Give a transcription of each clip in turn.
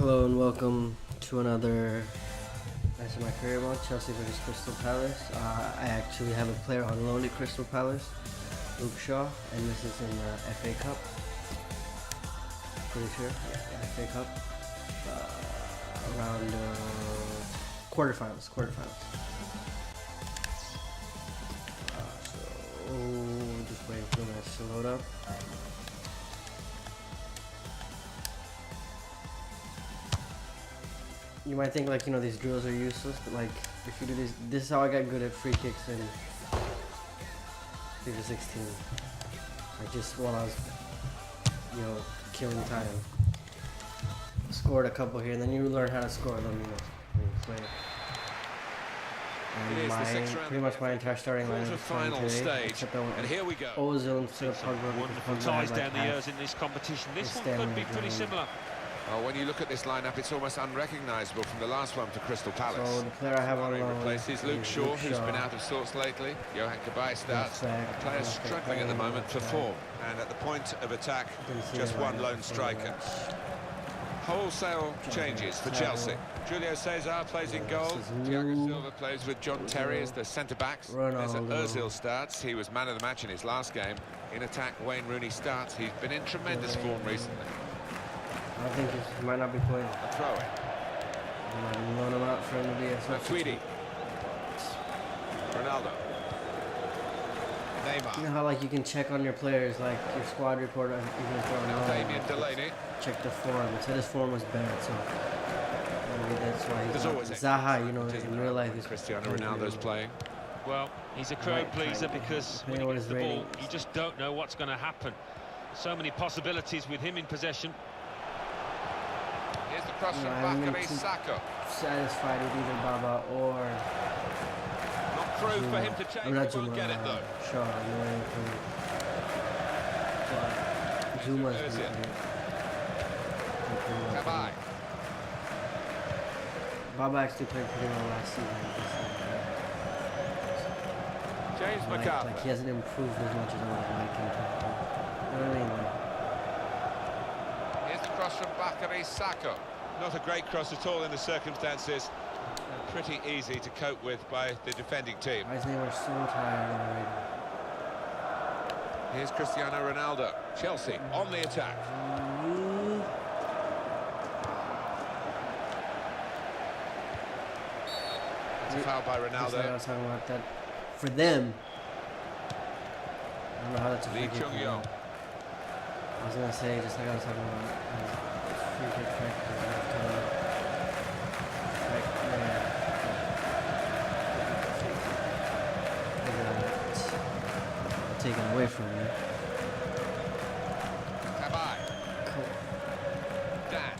Hello and welcome to another match of my career mode, Chelsea versus Crystal Palace. I actually have a player on loan at Crystal Palace, Luke Shaw, and this is in the FA Cup. Pretty sure, yeah, FA Cup. Around quarterfinals. So just waiting for the match to load up. You might think these drills are useless, but if you do this is how I got good at free kicks in FIFA 16. Just while I was, killing time. Scored a couple here, and then you learn how to score them, when you play. And pretty much my entire starting line is final today, stage, except that and here we go. Ozil instead of Pogba. Wonderful ties down the years in this competition. This one could be pretty similar. Well, when you look at this lineup, it's almost unrecognisable from the last one for Crystal Palace. So the player I have on loan replaces Luke Shaw, who's been out of sorts lately. Johan Cabaye starts. The player's struggling at the moment for form, and at the point of attack, just one lone striker. Wholesale changes for Chelsea. Julio Cesar plays in goal. Thiago Silva plays with John Terry as the centre-backs. There's Ozil starts. He was man of the match in his last game. In attack, Wayne Rooney starts. He's been in tremendous form recently. I think he might not be playing. A throw in. I might loan him out for him to be a substitute. Ronaldo. Neymar. You know how you can check on your players, your squad report, even if they're on loan. Damien Delaney. Check the form. It said his form was bad, so maybe that's why he's always Zaha, in real life he's Cristiano Ronaldo's playing. Well, he's a crowd pleaser because when he gets the ball, you just don't know what's going to happen. So many possibilities with him in possession. Here's the cross from Bakary Saka. Satisfied with either Baba or not through for him to change. I'm not he won't get it though. Sure, I'm waiting for Zuma's Cabaye. Baba actually played pretty well last season. James McCarthy. He hasn't improved as much as I would have liked him to. You know what I mean? Here's the cross from Bakary Saka. Not a great cross at all in the circumstances. And pretty easy to cope with by the defending team. Guys, they were so tired already. Here's Cristiano Ronaldo. Chelsea on the attack. It's a foul by Ronaldo. I was talking about that. For them, I don't know how that's a free kick. I was gonna say, just like I was talking about free kick taken away from me. Cool.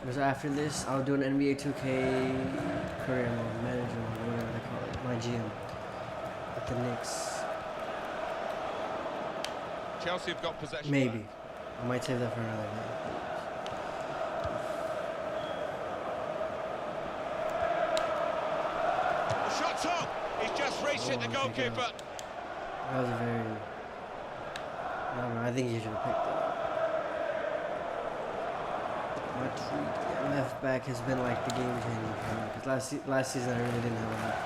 Because after this, I'll do an NBA 2K career mode, manager mode, whatever they call it, my GM. With the Knicks. Chelsea have got possession. Maybe. I might save that for another day. The shot's on! He's just reached it, the goalkeeper. That was a very... I don't know, I think he should have picked it up. My left back has been the game changing for me. Because last season I really didn't have enough.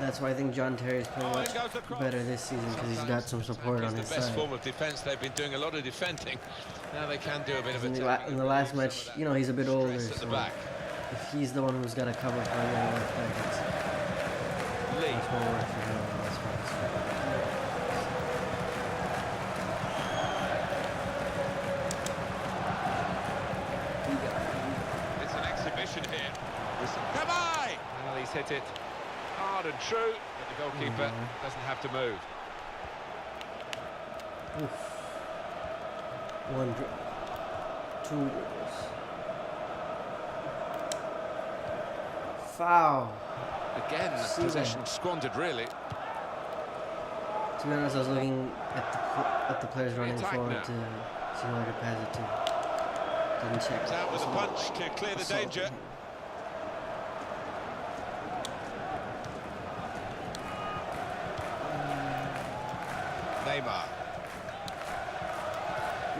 That's why I think John Terry is playing much better this season because he's got some support on his side. The best form of defence. They've been doing a lot of defending. Now they can do a bit of attack. In the last match, he's a bit older, so if he's the one who's got to cover for a young left back, it's much more work for him. It's an exhibition here. Cabaye! Well, he's hit it hard and true, but the goalkeeper doesn't have to move. Oof. One dribble. Two dribbles. Foul. Again, possession squandered, really. To be honest, I was looking at the players running forward to see who I could pass it to. Didn't check. It's out with a punch to clear the danger. Neymar.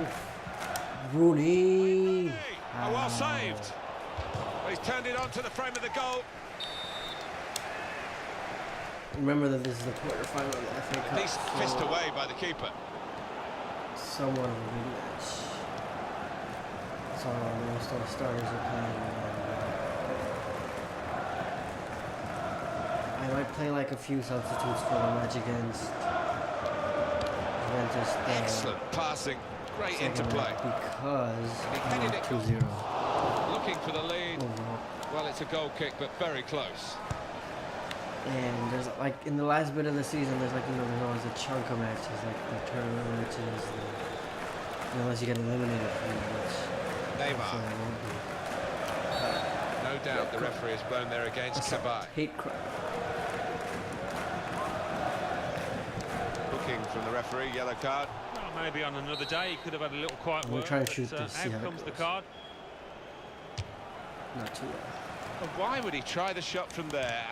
Oof. Rooney. Oh, well saved. He's turned it onto the frame of the goal. Remember that this is the quarterfinal of the FA Cup. At least fist away by the keeper. Somewhat of a big match. So almost all the starters are playing. I might play like a few substitutes for the match against Juventus. Excellent passing, great interplay. Because he headed it 2-0. Looking for the lead. Well, it's a goal kick, but very close. And there's like in the last bit of the season, there's like there's always a chunk of matches like the tournament matches, unless you get eliminated from the match. Neymar. No doubt the referee has blown there against Kabay. Hate crime. Looking from the referee, yellow card. Well, maybe on another day he could have had a little quiet word. We'll try and shoot this. Out comes the card. Not too well. Well, why would he try the shot from there?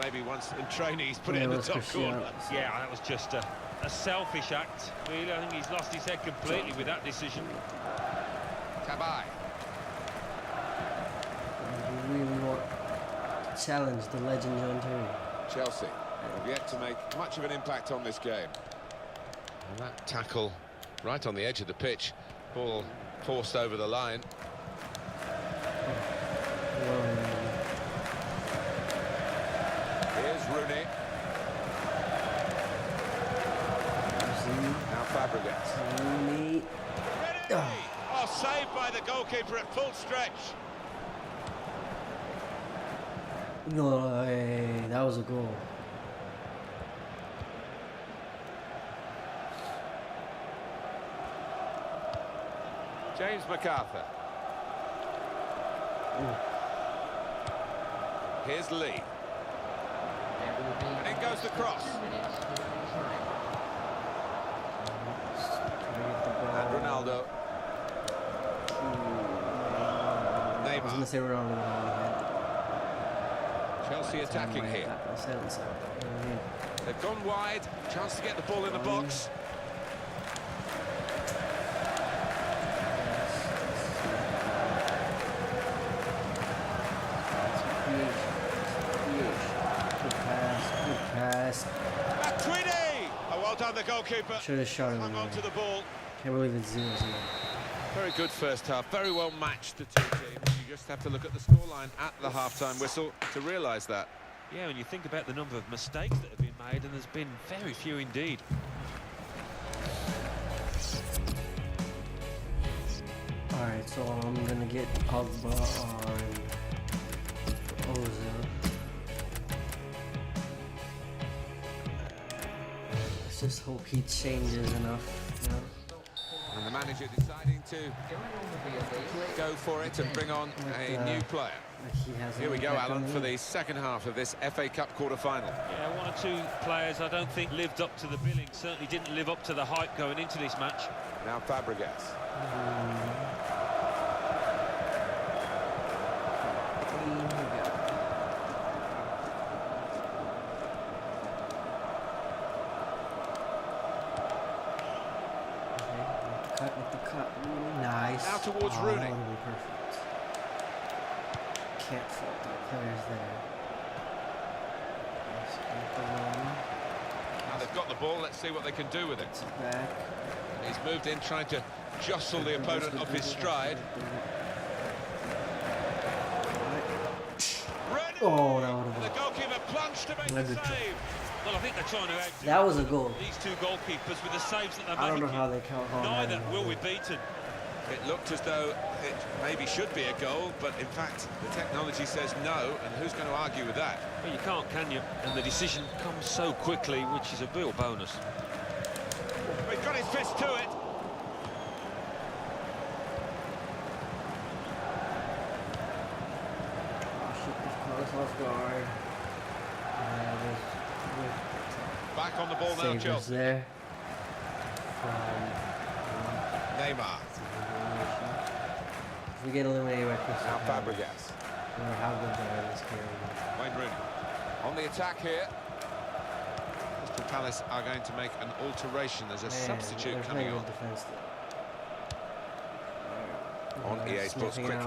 Maybe once in training he's put it in the top corner. Yeah, that was just a selfish act, really. I think he's lost his head completely with that decision. Kabay. We really want to challenge the legend John Terry. Chelsea have yet to make much of an impact on this game. And that tackle right on the edge of the pitch. Ball forced over the line. Here's Rooney. Now Fabregas. Rooney. Oh, saved by the goalkeeper at full stretch. No, hey, that was a goal. James MacArthur. Here's Lee. And in goes the cross. And Ronaldo. I was gonna say Ronaldo. Chelsea attacking here. They've gone wide. Chance to get the ball in the box. Oh, well done, the goalkeeper. Should have shot him. Hung on to the ball. Can't believe it's 0-0. Very good first half. Very well matched, the two teams. You just have to look at the scoreline at the half-time whistle to realise that. Yeah, when you think about the number of mistakes that have been made, and there's been very few indeed. Alright, so I'm gonna get Pogba on Ozil. Let's just hope he changes enough, you know? And the manager deciding to go for it and bring on a new player. Here we go, Alan, for the second half of this FA Cup quarter-final. Yeah, one or two players I don't think lived up to the billing, certainly didn't live up to the hype going into this match. Now Fabregas. Nice. Now towards Rooney. That would be perfect. Can't fault the players there. Now they've got the ball, let's see what they can do with it. Back. He's moved in trying to jostle the opponent off his stride. Oh, that would have been. The goalkeeper plunged to make the save. Well, I think they're trying to outdo that was a goal. These two goalkeepers with the saves that they're making. I don't know how they count on. Neither will be beaten. It looked as though it maybe should be a goal, but in fact the technology says no, and who's going to argue with that? Well, you can't, can you? And the decision comes so quickly, which is a real bonus. He's got his fist to it. Off guard. Back on the ball now, Chelsea. There. Neymar. If we get eliminated by Crystal Now Fabregas. No matter how good they are in this game. Wayne Rooney. On the attack here. Crystal Palace are going to make an alteration. There's a substitute coming on. Defense on EA Sports Quick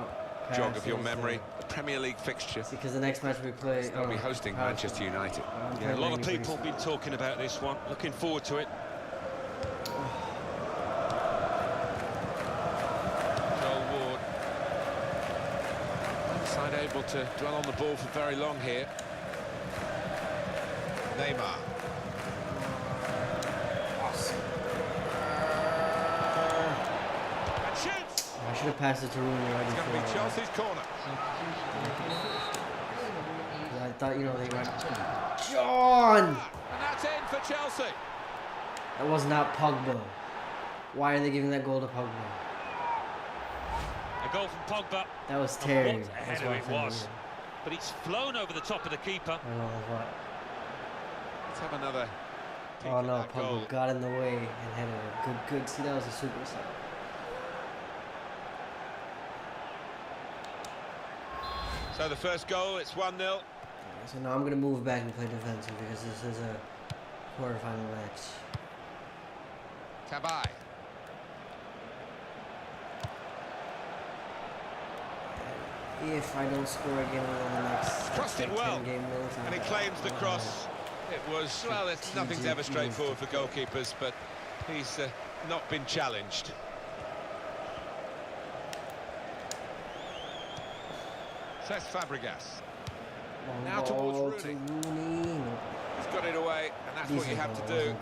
jog of your memory. The Premier League fixture. Because the next match we play, they'll be hosting Manchester United. Yeah, a lot of people have been talking about this one. Looking forward to it. Joel Ward. Side able to dwell on the ball for very long here. Neymar. And shoots! I should have passed it to Rooney right before. It's going to be Chelsea's corner. I thought, you know, they went... John! And that's in for Chelsea. That was not Pogba. Why are they giving that goal to Pogba? A goal from Pogba. That was Terry. What a header it was. But it's flown over the top of the keeper. I don't know what. Let's have another. Oh no, Pogba got in the way and headed it. Good. See, that was a super save. So the first goal, it's 1-0. So now I'm going to move back and play defensive because this is a quarterfinal match. Tabai. If I don't score again within the next Crossed it well, game minutes, and he claims the cross. It was, well, nothing's ever straightforward for goalkeepers, but he's not been challenged. Cesc Fabregas. Now towards Rooney. He's got it away, and that's what you have to do.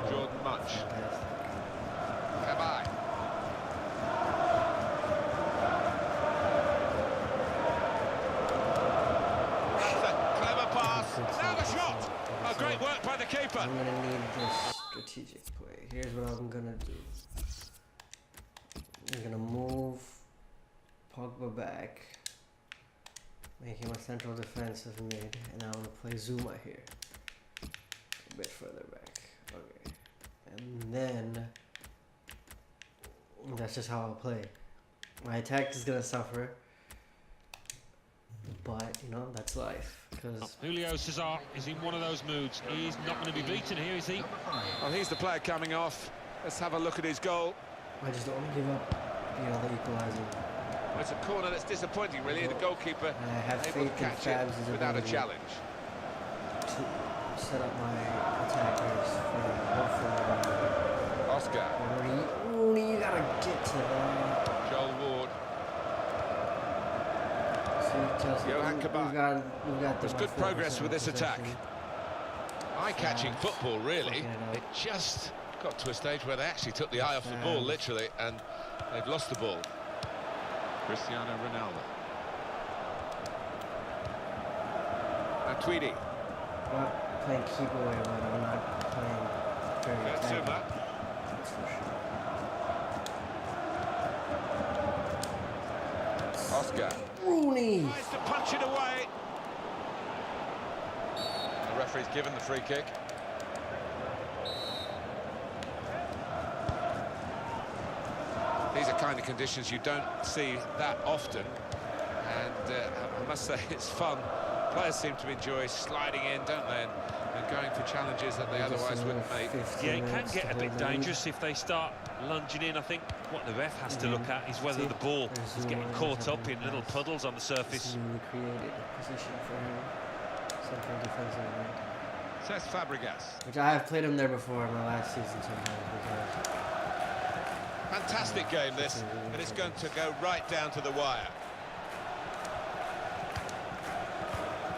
Jordan Munch. Tabai. That's a clever pass. Now the shot. Oh, great work by the keeper. I'm gonna need this strategic play. Here's what I'm gonna do. I'm gonna move Pogba back, make him a central defensive mid, and I'm gonna play Zuma here, a bit further back. Okay, and then that's just how I'll play. My attack is gonna suffer, but you know that's life. Because Julio Cesar is in one of those moods. He's not going to be beaten here, is he? Well, he's the player coming off. Let's have a look at his goal. I just don't want to give up, you know, the equalizer. Well, it's a corner that's disappointing, really. The goalkeeper I have able to faith catch in it Fabs' without a ability challenge. to set up my attackers for hopefully. Oscar. Rooney, you gotta get to that. Joel Ward. See, Chelsea, Johan Kabak. we've got There's good progress with this attack. Eye-catching football, really. It just got to a stage where they actually took the eye off the ball, literally, and they've lost the ball. Cristiano Ronaldo. Tweedy. I'm not playing keep away, but I'm not playing very attacking. That's for sure. Oscar. Rooney! Tries to punch it away. The referee's given the free kick. These are kind of conditions you don't see that often, and I must say it's fun. Players seem to enjoy sliding in, don't they, and going for challenges that they otherwise wouldn't make. Yeah, it can get a bit dangerous if they start lunging in. I think what the ref has to look at is whether the ball is getting caught up in little puddles on the surface. Newly created a position for him, central defensive mid. Cesc Fabregas. Which I have played him there before in my last season sometimes because. Fantastic game this, and it's going to go right down to the wire.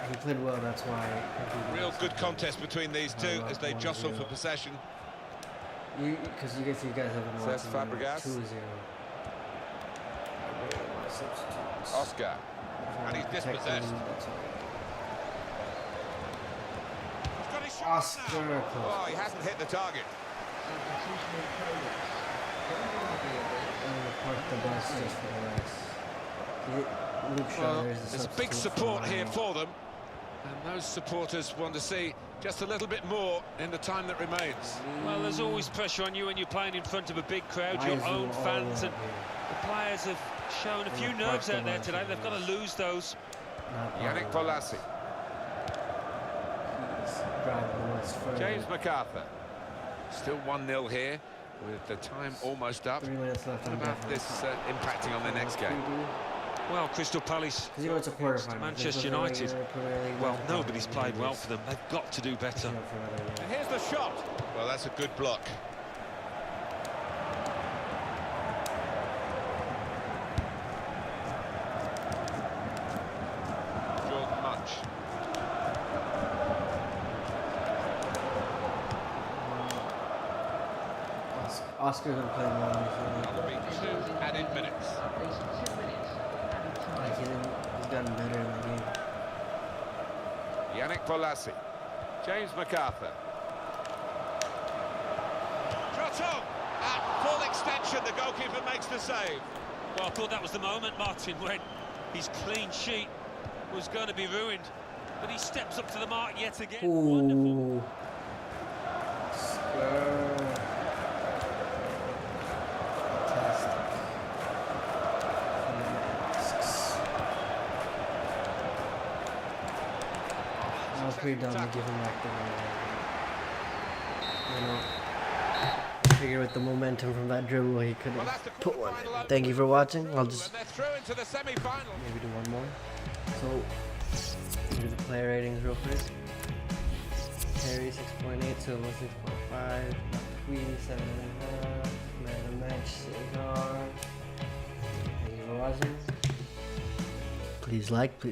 He played well, that's why. Real good contest between these two as they jostle for possession. Because if you guys haven't watched, Cesc Fabregas. 2-0. Oscar. And he's dispossessed. He's got his shot Oscar. now. Oh, he hasn't hit the target. Well, there's big support here for them, and those supporters want to see just a little bit more in the time that remains. Well, there's always pressure on you when you're playing in front of a big crowd, your own fans, and the players have shown a few nerves out there today. They've got to lose those. Yannick Bolasie. James MacArthur. Still 1-0 here. with the time almost up. 3 minutes left. What about this impacting on the next game? Well, Crystal Palace, Because you know it's a quarterfinal. Manchester United, well, nobody's played well for them. They've got to do better. And here's the shot. Well, that's a good block. Jordan Much. Oscar's been playing well recently. That'll be 2 added minutes. Like he's gotten better in the game. Yannick Bolasie. James MacArthur. Shot on! At full extension, the goalkeeper makes the save. Well, I thought that was the moment, Martin, when his clean sheet was going to be ruined. But he steps up to the mark yet again. Wonderful. Ooh. I was pretty dumb to give him back the ball. You know, I figure with the momentum from that dribble, he could have put one in. Thank you for watching. I'll just maybe do one more. So, do the player ratings real quick. Harry 6.8, Silva 6.5, Queen 7.5, Man of the Match Cesar. Thank you for watching. Please like, please